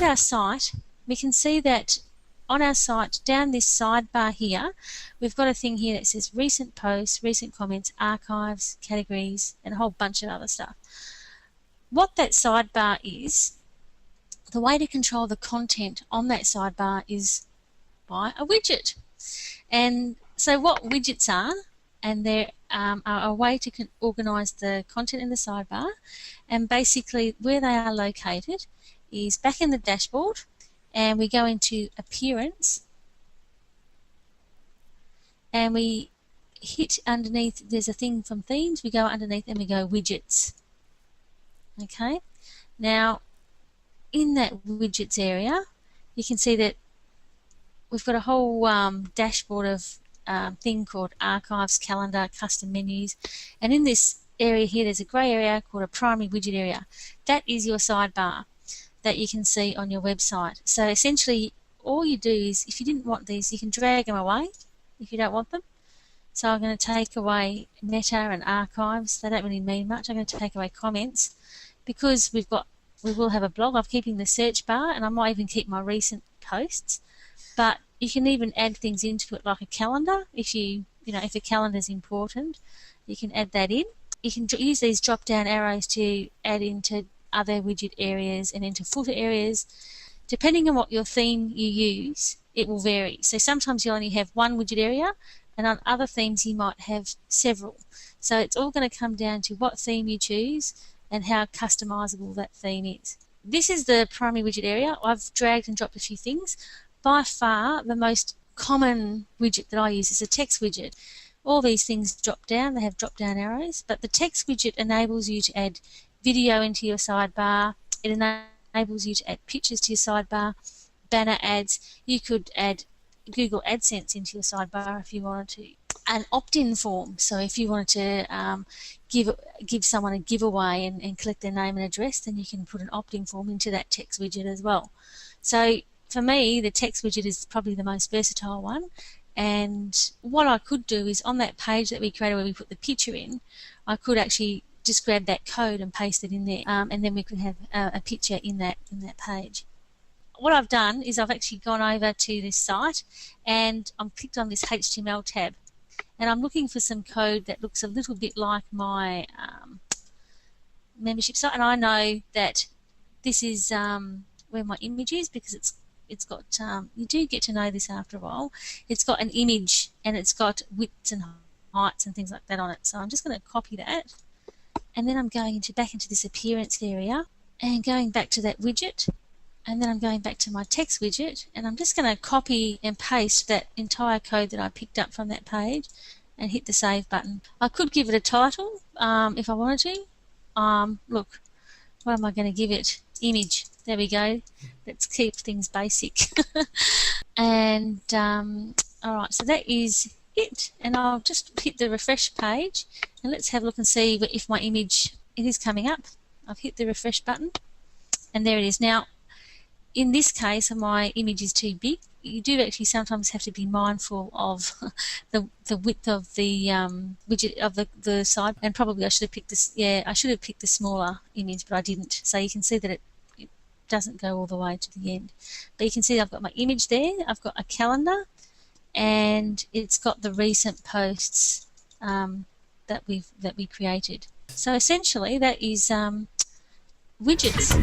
our site, we can see that on our site, down this sidebar here, we've got a thing here that says recent posts, recent comments, archives, categories, and a whole bunch of other stuff. What that sidebar is, the way to control the content on that sidebar is by a widget. And so what widgets are, and they're a way to organise the content in the sidebar, and basically where they are located is back in the dashboard, and we go into Appearance, and we hit underneath, there's a thing from Themes, we go underneath and we go Widgets. Okay, now in that Widgets area, you can see that we've got a whole dashboard of thing called Archives, Calendar, Custom Menus, and in this area here there's a grey area called a Primary Widget area. That is your sidebar that you can see on your website. So essentially all you do is, if you didn't want these, you can drag them away if you don't want them. So I'm going to take away Meta and Archives. They don't really mean much. I'm going to take away Comments because we will have a blog. I'm keeping the search bar, and I might even keep my recent posts. But you can even add things into it, like a calendar. If if a calendar is important, you can add that in. You can use these drop-down arrows to add into other widget areas and into footer areas. Depending on what your theme you use, it will vary. So sometimes you only have one widget area, and on other themes you might have several. So it's all going to come down to what theme you choose and how customizable that theme is. This is the primary widget area. I've dragged and dropped a few things. By far the most common widget that I use is a text widget. All these things drop down, they have drop down arrows, but the text widget enables you to add video into your sidebar. It enables you to add pictures to your sidebar, banner ads. You could add Google AdSense into your sidebar if you wanted to. An opt-in form, so if you wanted to give someone a giveaway and collect their name and address, then you can put an opt-in form into that text widget as well. So for me, the text widget is probably the most versatile one. And what I could do is, on that page that we created where we put the picture in, I could actually just grab that code and paste it in there, and then we could have a picture in that page. What I've done is I've actually gone over to this site and I'm clicked on this HTML tab, and I'm looking for some code that looks a little bit like my membership site, and I know that this is where my image is, because it's got, you do get to know this after a while, it's got an image and it's got widths and heights and things like that on it. So I'm just going to copy that, and then I'm going back into this appearance area and going back to that widget, and then I'm going back to my text widget, and I'm just going to copy and paste that entire code that I picked up from that page and hit the save button. I could give it a title if I wanted to. Look, what am I going to give it? Image. There we go. Let's keep things basic. And alright, so that is it, and I'll just hit the refresh page and let's have a look and see if my image, it is coming up. I've hit the refresh button and there it is. Now in this case my image is too big. You do actually sometimes have to be mindful of the width of the widget of the side, and probably I should have picked this. Yeah, I should have picked the smaller image, but I didn't. So you can see that it doesn't go all the way to the end. But you can see I've got my image there. I've got a calendar, and it's got the recent posts that we created. So essentially that is widgets.